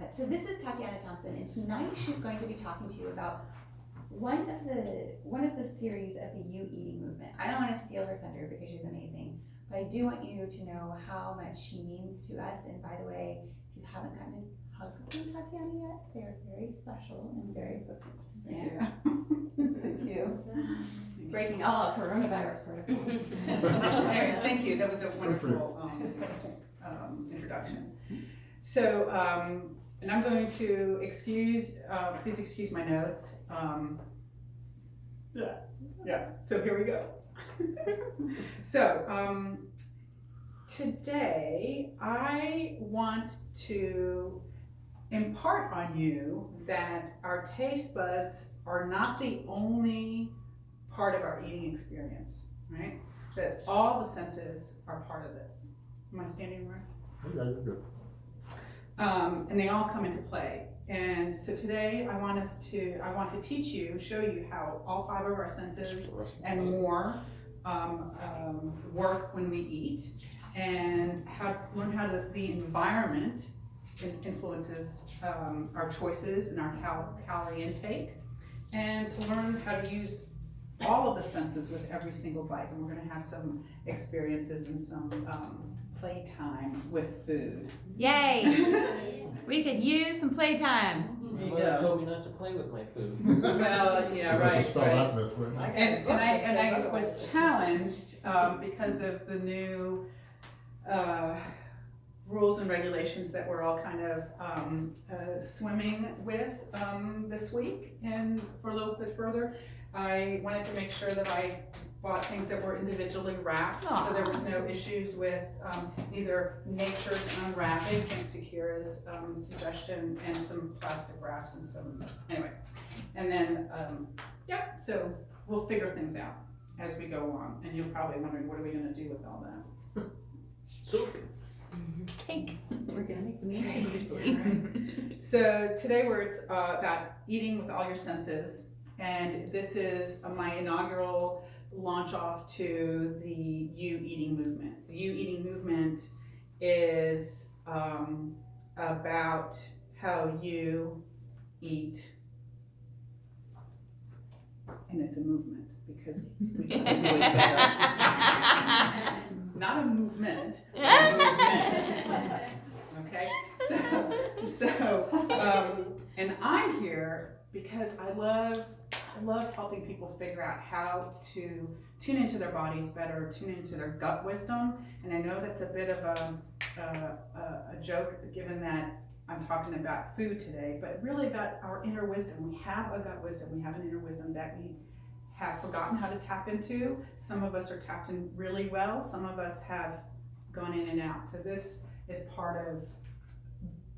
So this is Tatiana Thompson, and tonight she's going to be talking to you about one of the series of the You Eating movement. I don't want to steal her thunder because she's amazing, but I do want you to know how much she means to us. And by the way, if you haven't gotten a hug from Tatiana yet, they're very special and very potent. Thank you. Breaking all coronavirus protocol. Anyway, thank you. That was a wonderful introduction. So, and I'm going to please excuse my notes. So here we go. So, today I want to impart on you that our taste buds are not the only part of our eating experience, right? That all the senses are part of this. Am I standing right? Yeah, you're good. And they all come into play. And so today I want to teach you, show you how all 5 of our senses and more work when we eat, and learn how the environment influences our choices and our calorie intake, and to learn how to use all of the senses with every single bite. And we're going to have some experiences and some playtime with food. Yay! We could use some playtime. My mother told me not to play with my food. Well, yeah, right. Spell that myth, wouldn't you? And I was challenged because of the new rules and regulations that we're all kind of swimming with this week. And for a little bit further, I wanted to make sure that I bought things that were individually wrapped. Aww. So there was no issues with either nature's unwrapping, thanks to Kira's suggestion, and some plastic wraps and some, anyway. And then, so we'll figure things out as we go along. And you're probably wondering, what are we gonna do with all that? Soup. Cake. We're gonna make the meal individually. Right. So today it's about eating with all your senses. And this is my inaugural launch off to the You Eating movement. The You Eating movement is about how you eat, and it's a movement because we can do it better. Not a movement, a movement. Okay, so and I'm here because I love helping people figure out how to tune into their bodies better, tune into their gut wisdom. And I know that's a bit of a joke, given that I'm talking about food today, but really about our inner wisdom. We have a gut wisdom, we have an inner wisdom that we have forgotten how to tap into. Some of us are tapped in really well, some of us have gone in and out. So this is part of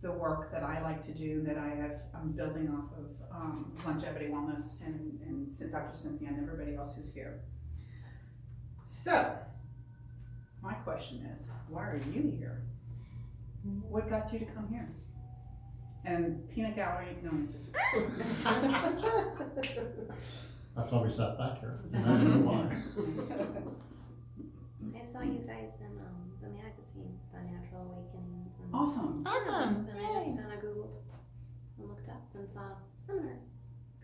the work that I like to do, that I'm building off of Longevity Wellness and Dr. Cynthia and everybody else who's here. So, my question is, why are you here? What got you to come here? And Peanut Gallery, no answers. That's why we sat back here. And I don't know why. I saw you guys in the magazine, The Natural Awakenings. And Awesome. Awesome. And I just kind of Googled and looked up and saw seminars.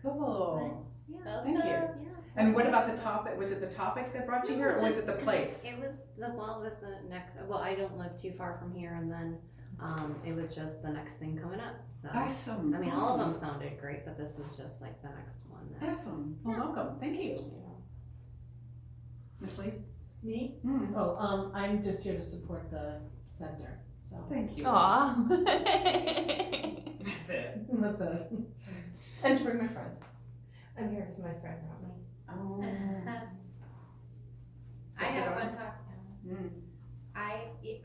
Cool. Yeah. Thank you. Yeah. And what about the topic? Was it the topic that brought you here, or was it the place? It was the next. Well, I don't live too far from here, and then it was just the next thing coming up. So Awesome. I mean, all of them sounded great, but this was just like the next one. Awesome. Well, welcome. Thank you. Miss Lise? Me? Mm. Oh, I'm just here to support the center. So Thank you. Aw. That's it. that's it. And to bring my friend. I'm here because my friend brought me. Oh. I Is it have on? one Tatiana.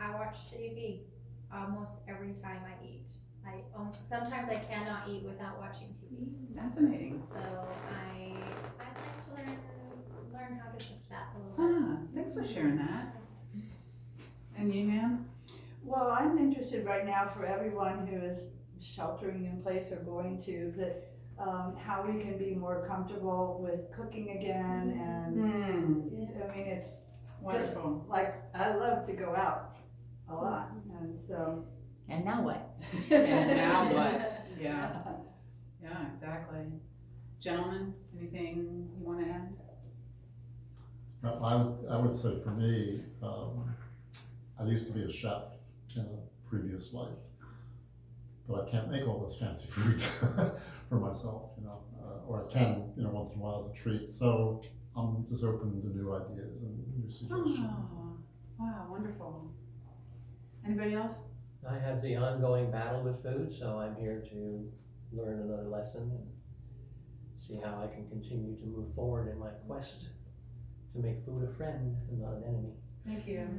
I watch TV almost every time I eat. Sometimes I cannot eat without watching TV. Fascinating. So I'd like to learn how to cook that a little bit. Thanks for sharing that. And you, ma'am? Well, I'm interested right now for everyone who is sheltering in place or going to, that how we can be more comfortable with cooking again. And I mean, it's Wonderful. like, I love to go out a lot, and so And now what? And now what? Yeah. Yeah, exactly. Gentlemen, anything you want to add? I would say for me, I used to be a chef in a previous life, but I can't make all those fancy foods for myself, or I can, once in a while as a treat. So I'm just open to new ideas and new suggestions. Oh, wow, wonderful. Anybody else? I have the ongoing battle with food, so I'm here to learn another lesson and see how I can continue to move forward in my quest to make food a friend and not an enemy. Thank you.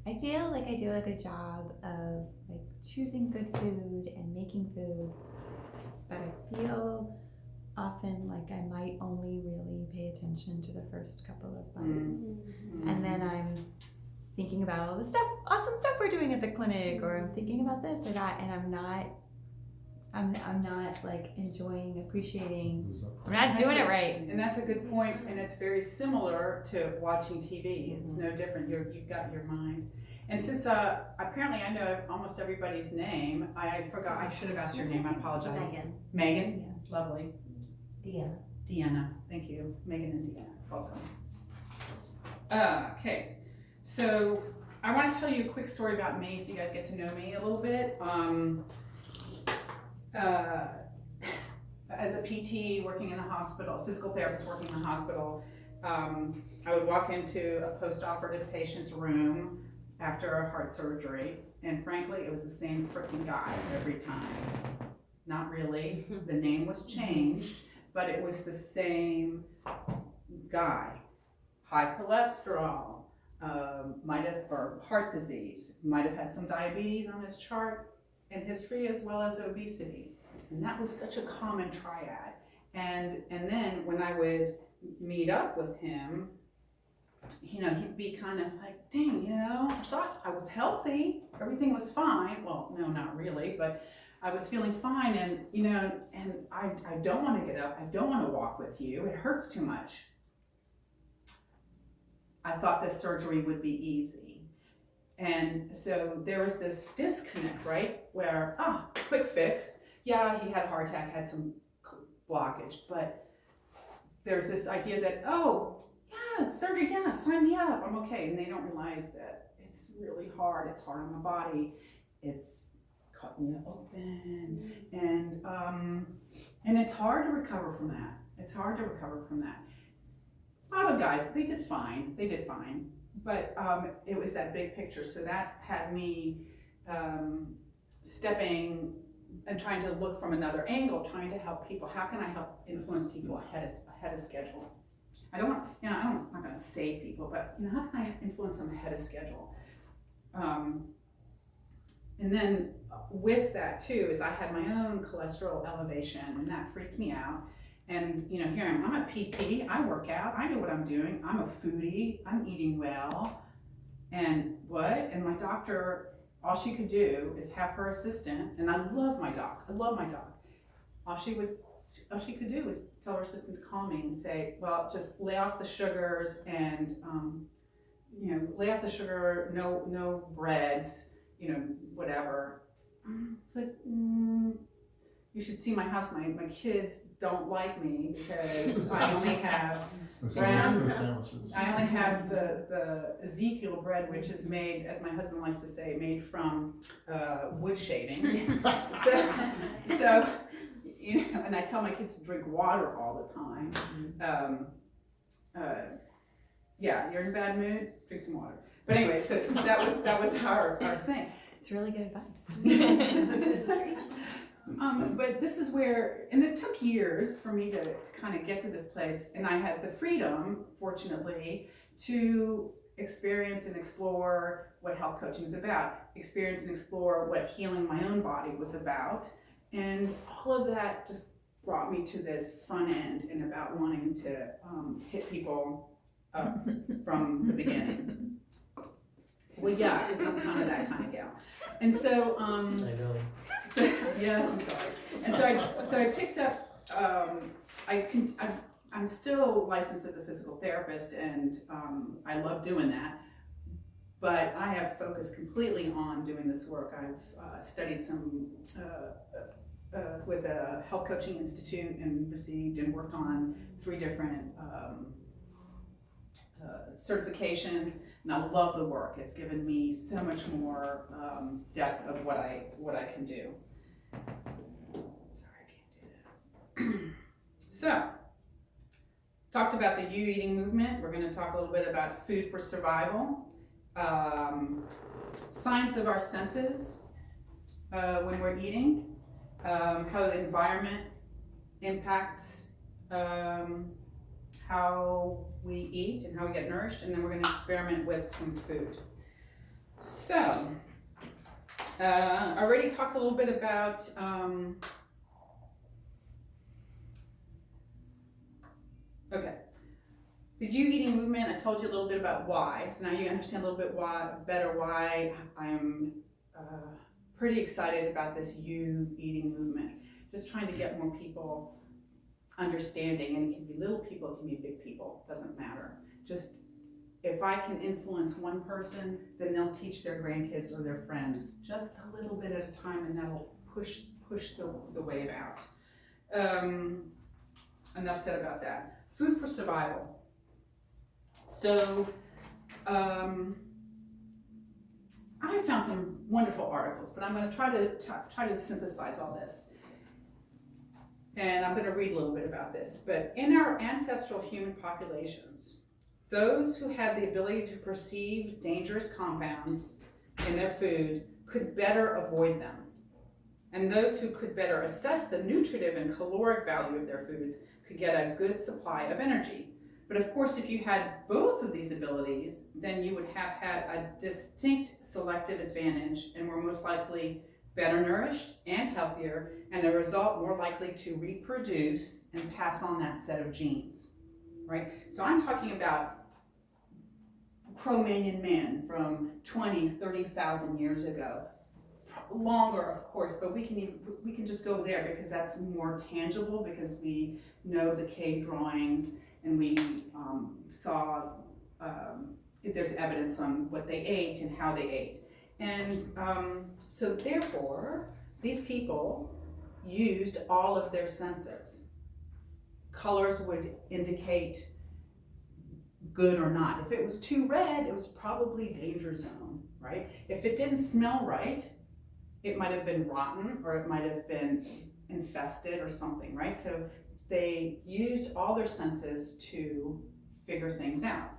I feel like I do a good job of like choosing good food and making food, but I feel often like I might only really pay attention to the first couple of bites. And then I'm thinking about all the awesome stuff we're doing at the clinic, or I'm thinking about this or that, and I'm not like enjoying, appreciating. I'm not doing it right. And that's a good point, and it's very similar to watching TV. It's no different. You've got your mind. And since apparently I know almost everybody's name, I forgot. I should have asked your name. I apologize. Megan. Megan. Yes. Lovely. Deanna. Deanna. Thank you, Megan and Deanna. Welcome. Okay. So I want to tell you a quick story about me, so you guys get to know me a little bit. As a PT working in a hospital, physical therapist working in a hospital, I would walk into a post-operative patient's room after a heart surgery, and frankly, it was the same freaking guy every time. Not really. The name was changed, but it was the same guy. High cholesterol, or heart disease, might have had some diabetes on his chart and history, as well as obesity. And that was such a common triad. And then when I would meet up with him, he'd be kind of like, dang, I thought I was healthy. Everything was fine. Well, no, not really, but I was feeling fine. And, and I don't want to get up. I don't want to walk with you. It hurts too much. I thought this surgery would be easy. And so there was this disconnect, right? Where, quick fix. Yeah, he had a heart attack, had some blockage, but there's this idea that, surgery, yeah, sign me up, I'm okay. And they don't realize that it's really hard. It's hard on the body. It's cutting you open. And it's hard to recover from that. A lot of guys, they did fine. But it was that big picture. So that had me stepping and trying to look from another angle, trying to help people. How can I help influence people ahead of schedule? I'm not going to save people, but how can I influence them ahead of schedule? And then with that too, is I had my own cholesterol elevation, and that freaked me out. And here I'm a PT, I work out, I know what I'm doing, I'm a foodie, I'm eating well, and my doctor, all she could do is have her assistant, and I love my doc. All she could do was tell her assistant to call me and say, well, just lay off the sugars and, lay off the sugar, no breads, whatever. It's like, you should see my house. My kids don't like me because I only have the Ezekiel bread, which is made, as my husband likes to say, made from wood shavings. so and I tell my kids to drink water all the time. You're in a bad mood, drink some water. But anyway, so that was our thing. It's really good advice. But this is where, and it took years for me to kind of get to this place, and I had the freedom, fortunately, to experience and explore what health coaching is about, experience and explore what healing my own body was about, and all of that just brought me to this front end and about wanting to hit people up from the beginning. Well, yeah, because I'm kind of that kind of gal. And so, I know. So yes, I'm sorry. And so I picked up. I'm still licensed as a physical therapist, and I love doing that. But I have focused completely on doing this work. I've studied some with a health coaching institute and received and worked on 3 different certifications, and I love the work. It's given me so much more depth of what I can do. Sorry, I can't do that. So, talked about the you eating movement. We're going to talk a little bit about food for survival, science of our senses when we're eating, how the environment impacts how we eat and how we get nourished, and then we're going to experiment with some food. So, I already talked a little bit about the you eating movement. I told you a little bit about why, so now you understand a little bit better why I'm pretty excited about this you eating movement. Just trying to get more people understanding, and it can be little people, it can be big people, doesn't matter. Just if I can influence one person, then they'll teach their grandkids or their friends just a little bit at a time, and that'll push the wave out. Enough said about that. Food for survival. So I found some wonderful articles, but I'm going to try to synthesize all this. And I'm going to read a little bit about this. But in our ancestral human populations, those who had the ability to perceive dangerous compounds in their food could better avoid them. And those who could better assess the nutritive and caloric value of their foods could get a good supply of energy. But of course, if you had both of these abilities, then you would have had a distinct selective advantage and were most likely better nourished and healthier, and the result more likely to reproduce and pass on that set of genes, right? So I'm talking about Cro-Magnon man from 20, 30,000 years ago. Longer, of course, but we can just go there because that's more tangible, because we know the cave drawings and we saw there's evidence on what they ate and how they ate. And so therefore, these people used all of their senses. Colors would indicate good or not. If it was too red, it was probably danger zone, right? If it didn't smell right, it might have been rotten, or it might have been infested or something, right? So they used all their senses to figure things out.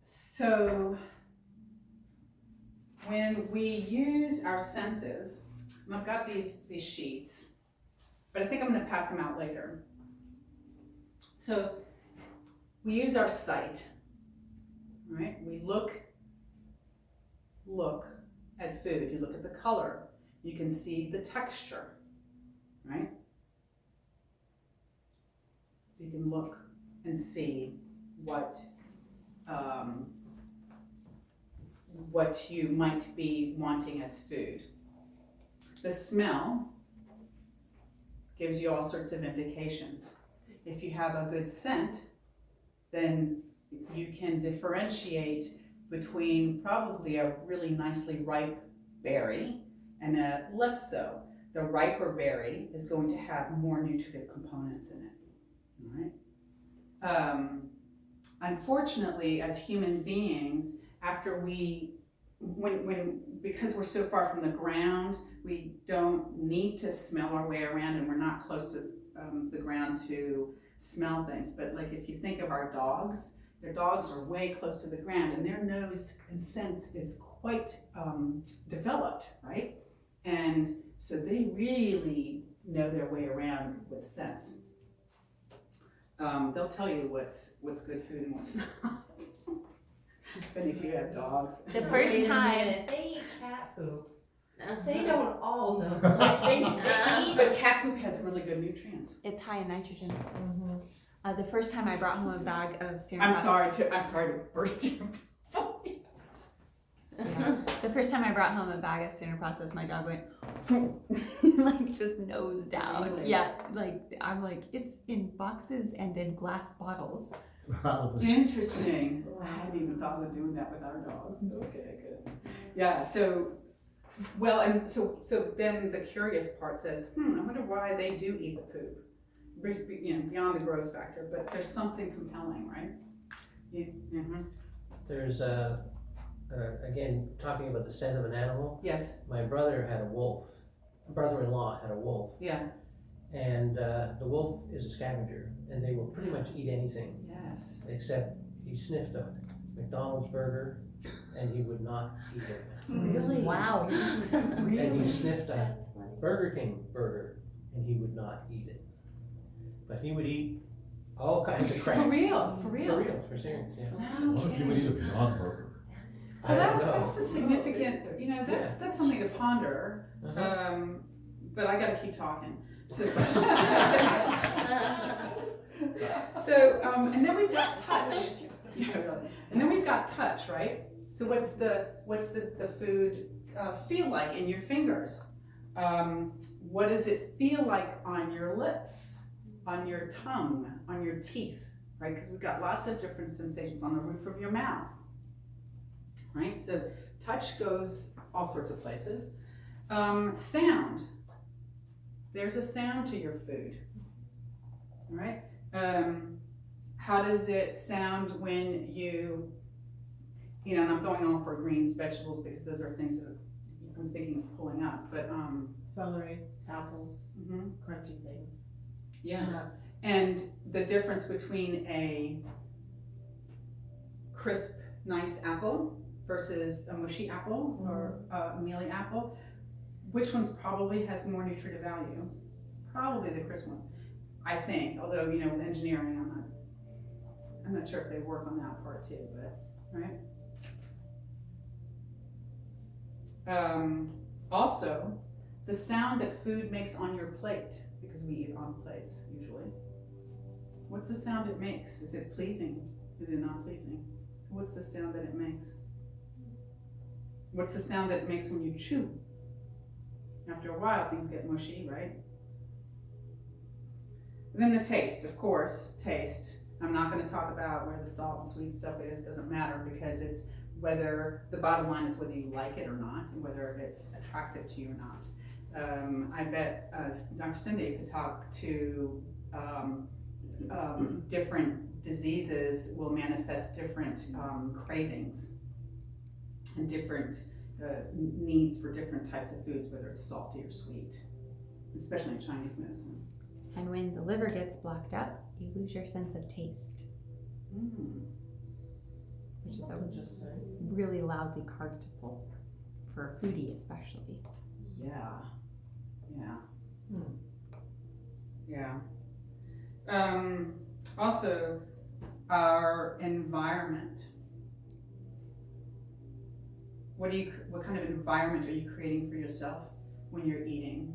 So when we use our senses, and I've got these sheets, but I think I'm going to pass them out later. So we use our sight, right? We look at food. You look at the color. You can see the texture, right? So you can look and see what you might be wanting as food. The smell gives you all sorts of indications. If you have a good scent, then you can differentiate between probably a really nicely ripe berry and a less so. The riper berry is going to have more nutritive components in it, all right? Unfortunately, as human beings, after because we're so far from the ground, we don't need to smell our way around, and we're not close to the ground to smell things. But like if you think of our dogs, their dogs are way close to the ground, and their nose and sense is quite developed, right? And so they really know their way around with sense. They'll tell you what's good food and what's not. But if you have dogs. The first time. They eat cat poop. They don't all know what things to eat. But cat poop has really good nutrients. It's high in nitrogen. Mm-hmm. The first time I brought home a bag of standard. I'm sorry to burst your voice. The first time I brought home a bag of standard processed, my dog went like just nose down. Really? Yeah, like I'm like, it's in boxes and in glass bottles. So how was- Interesting. I hadn't even thought of doing that with our dogs. Okay, good. Yeah, so, well, and so then the curious part says, I wonder why they do eat the poop. You know, beyond the gross factor, but there's something compelling, right? There's again, talking about the scent of an animal, Yes, my brother-in-law had a wolf, yeah, and the wolf is a scavenger, and they will pretty much eat anything, yes. except he sniffed a McDonald's burger, and he would not eat it. Really? Wow. And he sniffed a That's funny. Burger King burger, and he would not eat it. But he would eat all kinds of crap. For real, for real. For real, for serious, yeah. What if you would eat a Beyond Burger? I don't know. That's a significant, you know, that's something to ponder. Uh-huh. But I gotta keep talking. So, and then we've got touch. Yeah, really. And then we've got touch, right? So what's the food feel like in your fingers? What does it feel like on your lips, on your tongue, on your teeth, right? Because we've got lots of different sensations on the roof of your mouth, right? So touch goes all sorts of places. Sound. There's a sound to your food, all right? How does it sound when you know, and I'm going all for greens, vegetables, because those are things that I'm thinking of pulling up, but Celery, apples, mhm. crunchy things, Yeah. nuts. And the difference between a crisp, nice apple versus a mushy apple or a mealy apple, which one's probably has more nutritive value? Probably the crisp one, I think. Although, you know, with engineering, I'm not sure if they work on that part too, but right. Also, the sound that food makes on your plate, because we eat on plates usually. What's the sound it makes? Is it pleasing? Is it not pleasing? What's the sound that it makes? What's the sound that it makes when you chew? After a while, things get mushy, right? And then the taste, of course, taste. I'm not going to talk about where the salt and sweet stuff is, doesn't matter, because it's whether, the bottom line is whether you like it or not, and whether it's attractive to you or not. I bet Dr. Cindy could talk to different diseases will manifest different cravings and different needs for different types of foods, whether it's salty or sweet, especially in Chinese medicine. And when the liver gets blocked up, you lose your sense of taste, which is That's a interesting. really lousy card to pull for a foodie, especially. Yeah. Also, our environment. What kind of environment are you creating for yourself when you're eating?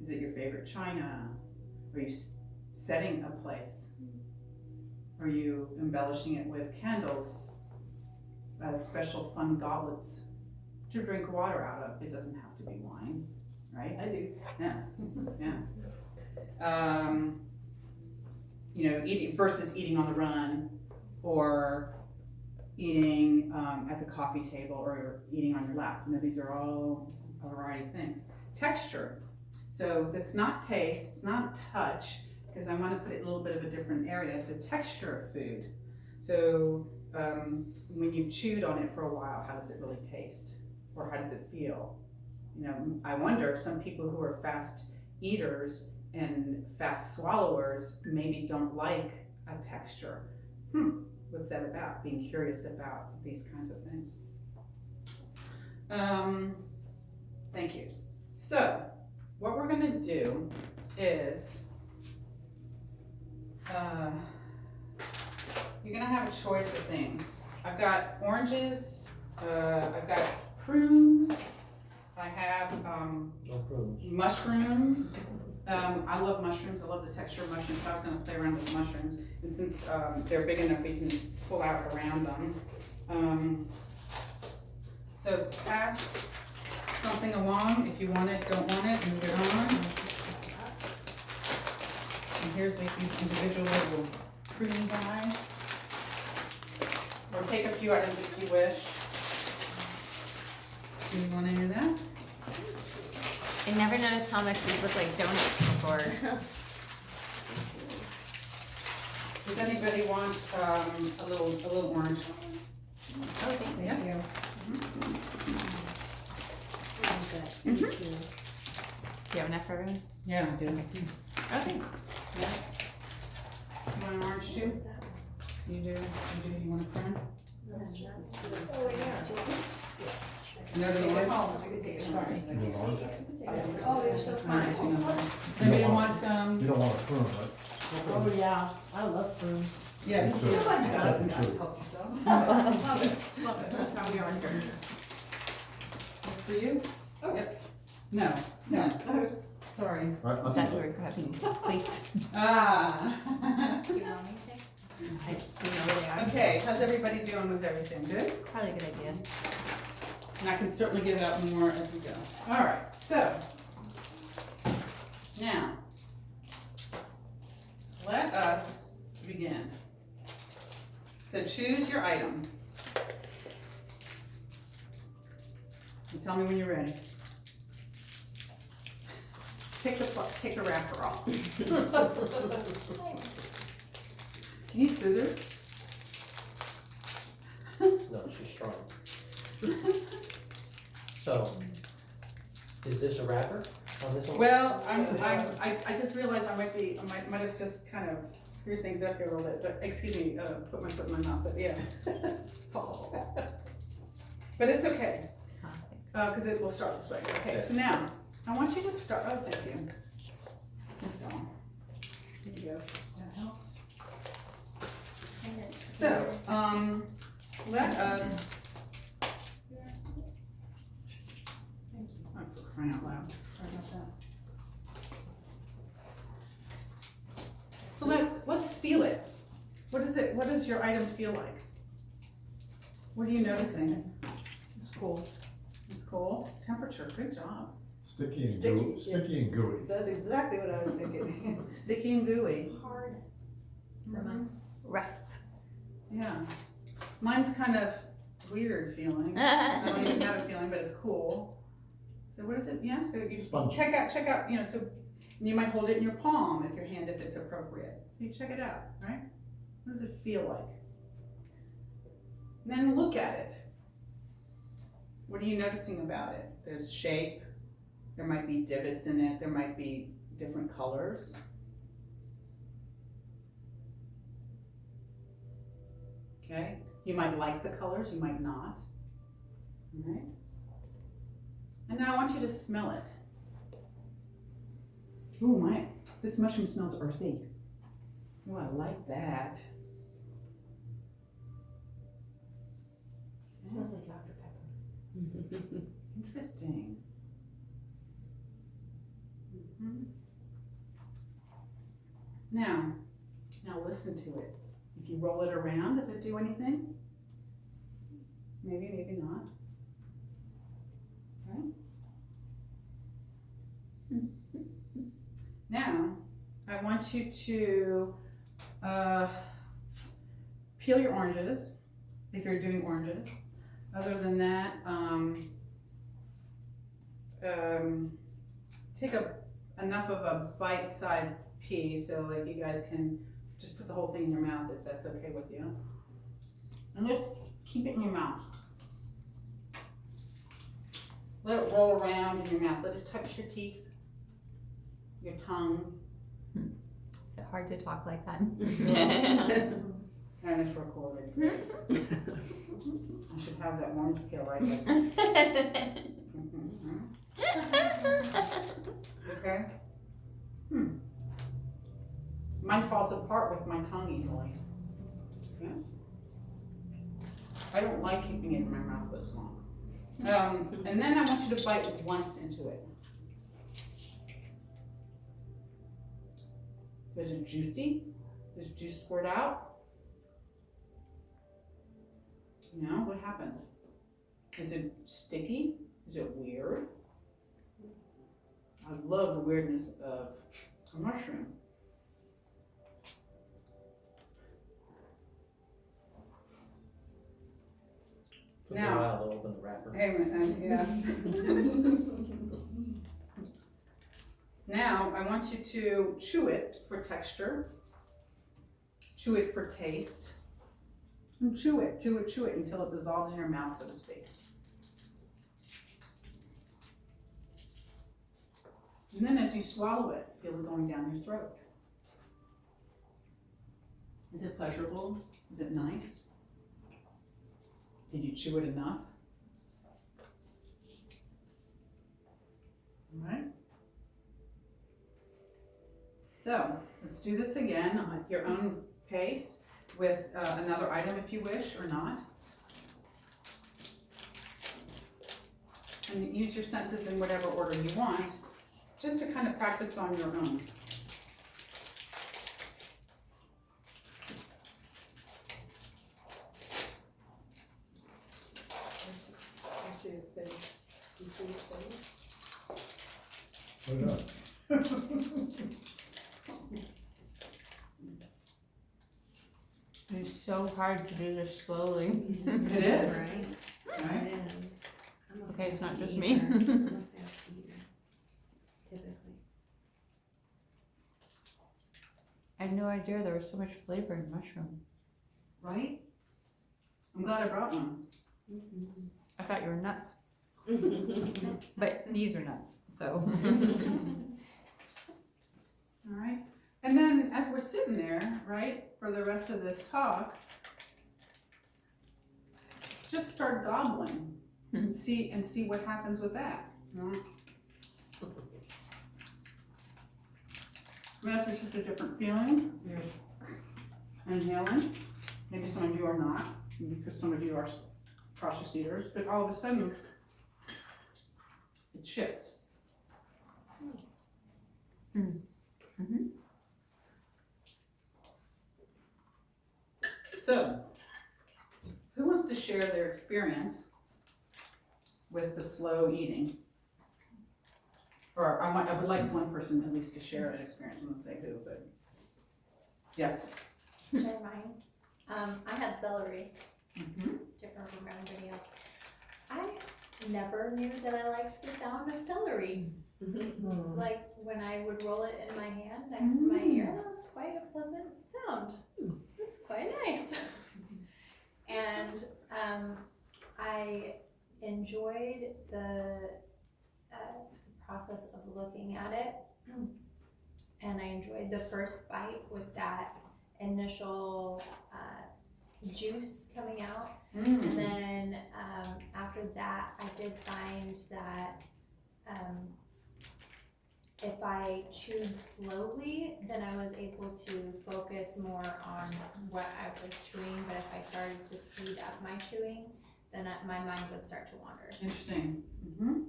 Is it your favorite china? Are you setting a place? Are you embellishing it with candles, special fun goblets to drink water out of? It doesn't have to be wine, right? I do. Yeah. You know, eating versus eating on the run, or eating at the coffee table, or eating on your lap. You know, these are all a variety of things. Texture. So it's not taste, it's not touch, because I want to put it in a little bit of a different area. So texture of food. So when you've chewed on it for a while, how does it really taste? Or how does it feel? You know, I wonder if some people who are fast eaters and fast swallowers maybe don't like a texture. What's that about? Being curious about these kinds of things. Thank you. So, what we're gonna do is, you're gonna have a choice of things. I've got oranges, I've got prunes, I have No prunes. mushrooms. I love mushrooms, I love the texture of mushrooms, so I was gonna play around with mushrooms. And since they're big enough, we can pull out around them. So pass something along if you want it, don't want it, move it on. And here's like these individual little pruning guys. Or take a few items if you wish. Do you want any of that? I never noticed how much these look like donuts before. Does anybody want a little orange? Oh, thank you. Yes. Thank you. Do you have enough for everyone? Yeah, I do. Oh, thanks. You want an orange too? You do. You want a prune? Oh, yeah. Another one? Oh, I could take it, sorry. You don't want it? Oh, you're so Alright, funny. anybody want, You don't want a prune, right? Oh, yeah, I love prunes. yes. Me too. Someone Except You the tree. help yourself. Love it, love it, that's how we are here. That's for you? Oh. Yep. No, sorry. Right, I'll I do thought you that. were grabbing plates. Ah. Do you want me to? I didn't know where they are. Okay, how's everybody doing with everything? Good? Probably a good idea. And I can certainly give out more as we go. All right, so now let us begin. So choose your item. And tell me when you're ready. Take the wrapper off. Do you need scissors? No, she's strong. So, is this a wrapper on this one? Well, I just realized I might have just kind of screwed things up here a little bit, but, excuse me, put my foot in my mouth, but yeah. But it's okay, Oh, thanks. cause it will start this way. Okay, so now, I want you to start, oh, thank you. There you go, that helps. So, let us. Oh, for crying out loud, sorry about that. So let's feel it. What does your item feel like? What are you noticing? It's cool. It's cool. Temperature, good job. Sticky and Sticky, gooey. yeah. Sticky and gooey. That's exactly what I was thinking. Sticky and gooey. Hard. Mhm. Rough. Yeah. Mine's kind of weird feeling. I don't even have a feeling, but it's cool. So what is it? Yeah, so you Spongy. check out, so you might hold it in your palm if your hand, if it's appropriate. So you check it out, right? What does it feel like? And then look at it. What are you noticing about it? There's shape. There might be divots in it. There might be different colors. Okay? You might like the colors, you might not. All right? And now I want you to smell it. Ooh, this mushroom smells earthy. Ooh, I like that. It smells like Dr. Pepper. Interesting. Mhm. Now listen to it. If you roll it around, does it do anything? Maybe, maybe not. Okay. Now, I want you to peel your oranges, if you're doing oranges. Other than that, take enough of a bite-sized piece so like you guys can just put the whole thing in your mouth if that's okay with you. And just keep it in your mouth. Let it roll around in your mouth. Let it touch your teeth, your tongue. Is it hard to talk like that? And it's recorded. I should have that orange peel right there. Okay. Mine falls apart with my tongue easily. Okay. I don't like keeping it in my mouth this long. And then I want you to bite once into it. Is it juicy? Does juice squirt out? You know, what happens? Is it sticky? Is it weird? I love the weirdness of a mushroom. Took Now- a while to open the wrapper. Yeah. Now, I want you to chew it for texture, chew it for taste, and chew it until it dissolves in your mouth, so to speak. And then as you swallow it, feel it going down your throat. Is it pleasurable? Is it nice? Did you chew it enough? All right. So let's do this again at your own pace with another item if you wish or not. And use your senses in whatever order you want, just to kind of practice on your own. I see your face. You see your face? Oh, yeah. It's so hard to do this slowly. It is. Right? Right? It is. I'm a Okay, it's not fast just eater. me. I'm a fast eater, typically. I had no idea there was so much flavor in mushroom. Right? I'm glad I brought one. I thought you were nuts, but these are nuts, so. All right. And then as we're sitting there, right, for the rest of this talk, just start gobbling and see what happens with that. I mean, that's just a different feeling. Inhaling. Maybe some of you are not, because some of you are cautious eaters, but all of a sudden, it shifts. Mm-hmm. So, who wants to share their experience with the slow eating? Or I would like one person at least to share an experience. I'm gonna say who, but yes. Share mine. I had celery, Mm-hmm. different from everybody else. I never knew that I liked the sound of celery. Like when I would roll it in my hand next to my ear, that was quite a pleasant sound. It's quite nice. And I enjoyed the process of looking at it, and I enjoyed the first bite with that initial juice coming out. And then after that, I did find that if I chewed slowly, then I was able to focus more on what I was chewing. But if I started to speed up my chewing, then my mind would start to wander. Interesting. Mm-hmm.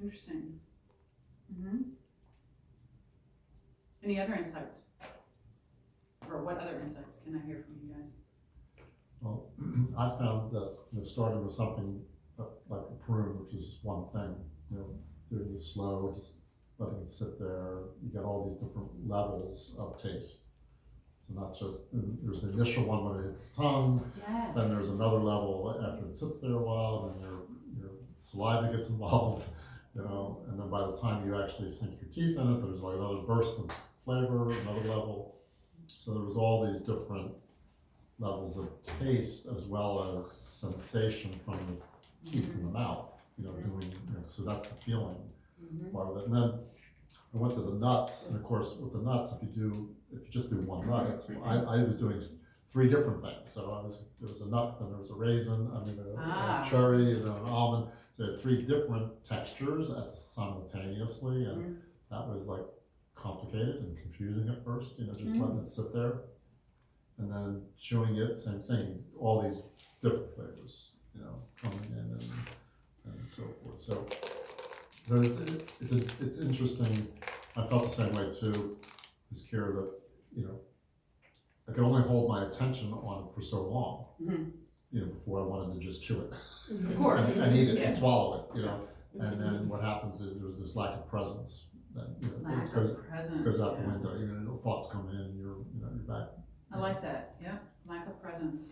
Interesting. Mm-hmm. Any other insights? Or what other insights can I hear from you guys? Well, I found that, starting with something like a prune, which is just one thing, doing it slow, just letting it sit there, you get all these different levels of taste. So not just, there's the initial one when it hits the tongue, Yes. then there's another level after it sits there a while, then your saliva gets involved, and then by the time you actually sink your teeth in it, there's like another burst of flavor, another level. So there was all these different levels of taste as well as sensation from the teeth in the mouth, doing, so that's the feeling part of it. And then I went to the nuts, and of course with the nuts, if you just do one nut, I was doing 3 different things. So there was a nut, then there was a raisin, a cherry, and then an almond. So there 3 different textures simultaneously, and that was like complicated and confusing at first, just letting it sit there. And then chewing it, same thing, all these different flavors, coming in and so forth. So it's interesting. I felt the same way too, this care that, I could only hold my attention on it for so long. before I wanted to just chew it. Of course. And eat it Yeah. and swallow it, and then what happens is there's this lack of presence that, it goes presence. out the window, thoughts come in, you're back. I like that, yeah, lack of presence.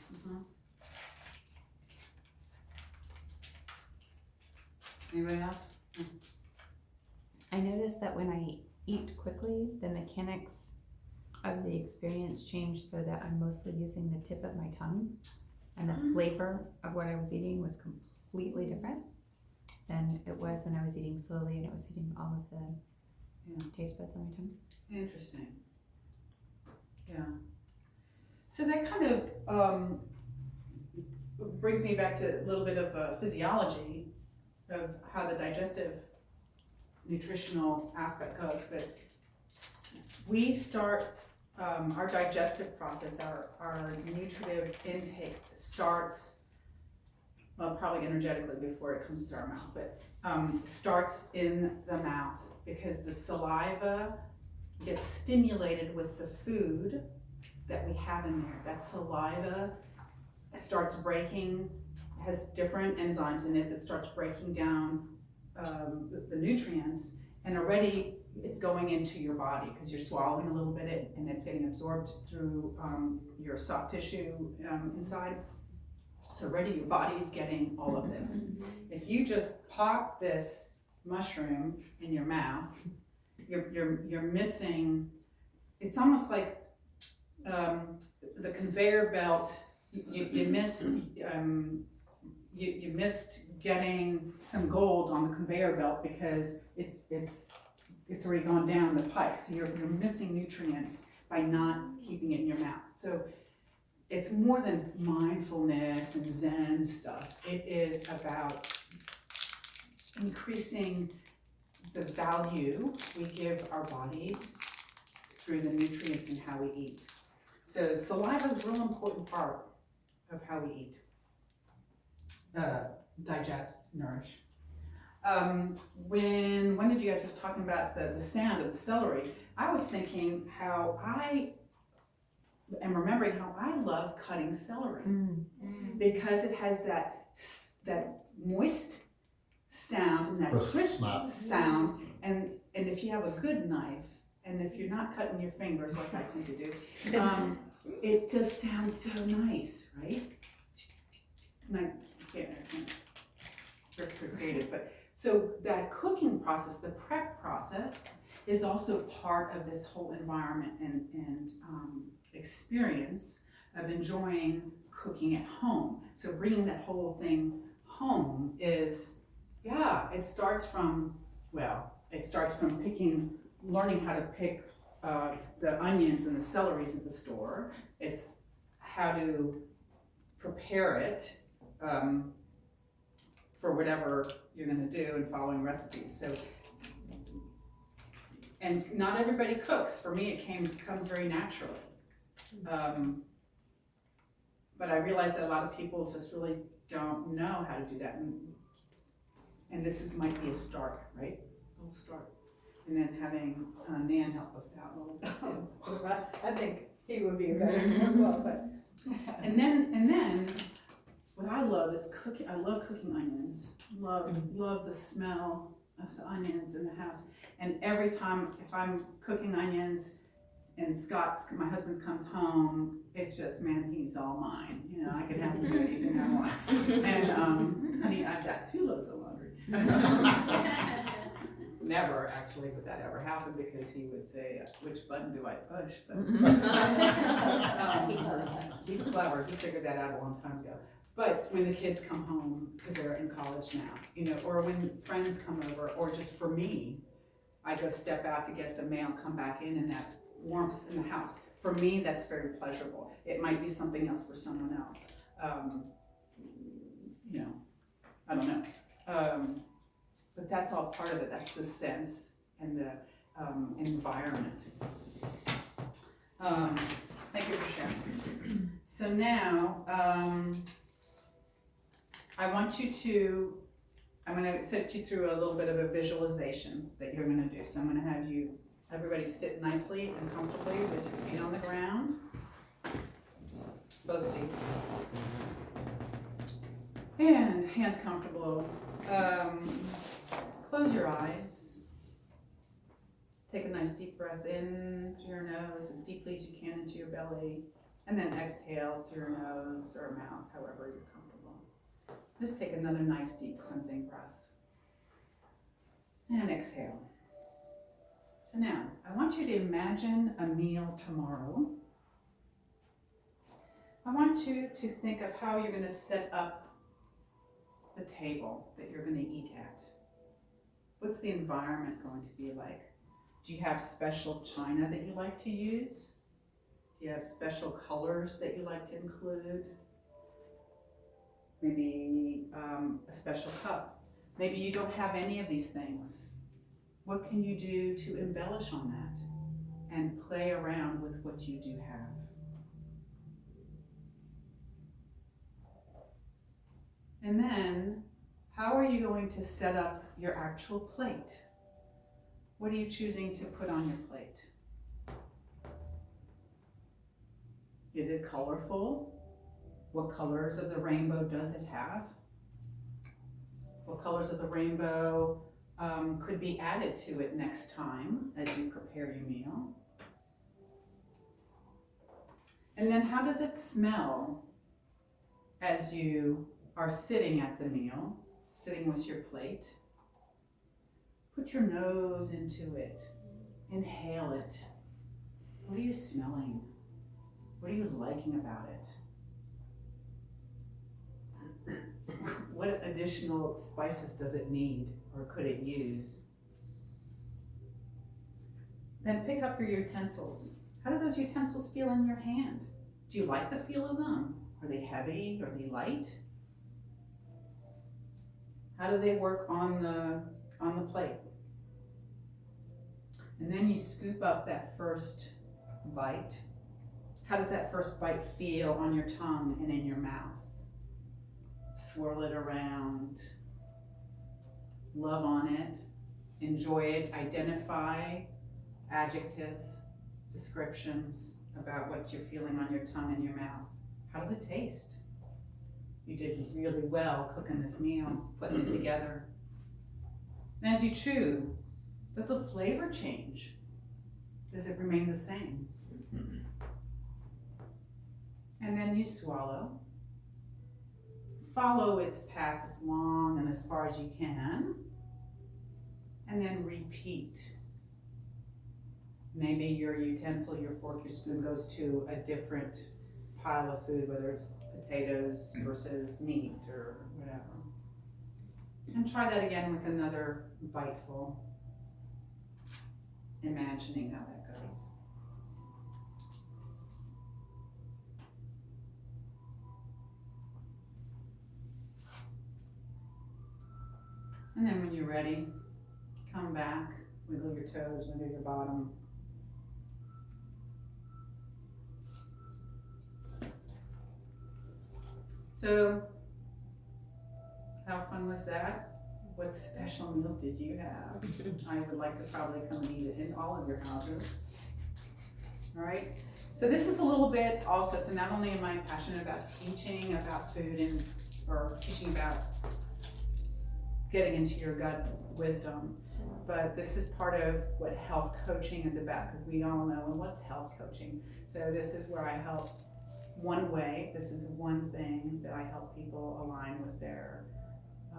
Anybody else? I noticed that when I eat quickly, the mechanics of the experience change so that I'm mostly using the tip of my tongue, and the flavor of what I was eating was completely different than it was when I was eating slowly and it was hitting all of the taste buds on my tongue. Interesting. Yeah. So that kind of brings me back to a little bit of physiology of how the digestive nutritional aspect goes, but we start our digestive process, our nutritive intake starts, well, probably energetically before it comes into our mouth, but starts in the mouth because the saliva gets stimulated with the food that we have in there. That saliva starts breaking, has different enzymes in it that starts breaking down the nutrients, and already it's going into your body because you're swallowing a little bit and it's getting absorbed through your soft tissue inside. So already your body is getting all of this. If you just pop this mushroom in your mouth, you're missing. It's almost like the conveyor belt. You missed. You missed getting some gold on the conveyor belt because it's already gone down the pipe. So you're missing nutrients by not keeping it in your mouth. So it's more than mindfulness and Zen stuff. It is about increasing the value we give our bodies through the nutrients and how we eat. So saliva is a real important part of how we eat. Digest, nourish. When one of you guys was talking about the sound of the celery, I was thinking how I am remembering how I love cutting celery because it has that moist sound and that crisp sound, and if you have a good knife, and if you're not cutting your fingers like I tend to do, it just sounds so nice, right? And I can't recreate it, but so that cooking process, the prep process, is also part of this whole environment and experience of enjoying cooking at home. So bringing that whole thing home is, it starts from learning how to pick the onions and the celeries at the store. It's how to prepare it for whatever you're gonna do and following recipes. So, and not everybody cooks. For me, it comes very naturally. But I realize that a lot of people just really don't know how to do that. And this might be a start, right? A little start. And then having Nan help us out a little bit too. I think he would be a better well, but. And then what I love is cooking. I love cooking onions. Love the smell of the onions in the house. And every time if I'm cooking onions and my husband comes home, it's just, man, he's all mine. I can have him do anything I want. And honey, I've got 2 loads of laundry. Never actually would that ever happen because he would say, which button do I push? But, he's clever. He figured that out a long time ago. But when the kids come home, because they're in college now, or when friends come over, or just for me, I go step out to get the mail, come back in, and that warmth in the house. For me, that's very pleasurable. It might be something else for someone else. I don't know. But that's all part of it. That's the sense and the environment. Thank you for sharing. So now, I'm going to set you through a little bit of a visualization that you're going to do. So I'm going to have everybody sit nicely and comfortably with your feet on the ground. Both feet. And hands comfortable. Close your eyes. Take a nice deep breath in through your nose as deeply as you can into your belly. And then exhale through your nose or mouth, however you're comfortable. Just take another nice deep cleansing breath. And exhale. So now, I want you to imagine a meal tomorrow. I want you to think of how you're going to set up the table that you're going to eat at. What's the environment going to be like? Do you have special china that you like to use? Do you have special colors that you like to include? Maybe a special cup. Maybe you don't have any of these things. What can you do to embellish on that and play around with what you do have? And then, how are you going to set up your actual plate? What are you choosing to put on your plate? Is it colorful? What colors of the rainbow does it have? What colors of the rainbow could be added to it next time as you prepare your meal? And then how does it smell as you are sitting at the meal, sitting with your plate? Put your nose into it. Inhale it. What are you smelling? What are you liking about it? What additional spices does it need or could it use? Then pick up your utensils. How do those utensils feel in your hand? Do you like the feel of them? Are they heavy? Are they light? How do they work on the plate? And then you scoop up that first bite. How does that first bite feel on your tongue and in your mouth? Swirl it around. Love on it. Enjoy it. Identify adjectives, descriptions about what you're feeling on your tongue and your mouth. How does it taste? You did really well cooking this meal, putting it together. And as you chew, does the flavor change? Does it remain the same? And then you swallow. Follow its path as long and as far as you can. And then repeat. Maybe your utensil, your fork, your spoon goes to a different pile of food, whether it's potatoes versus meat or whatever. And try that again with another biteful, imagining how that goes. And then when you're ready, come back, wiggle your toes, wiggle your bottom. So, how fun was that? What special meals did you have? I would like to probably come and eat it in all of your houses. All right, so this is a little bit also, so not only am I passionate about teaching about food or teaching about getting into your gut wisdom, but this is part of what health coaching is about, because we all know, well, what's health coaching? So this is where I help one way, this is one thing that I help people align with their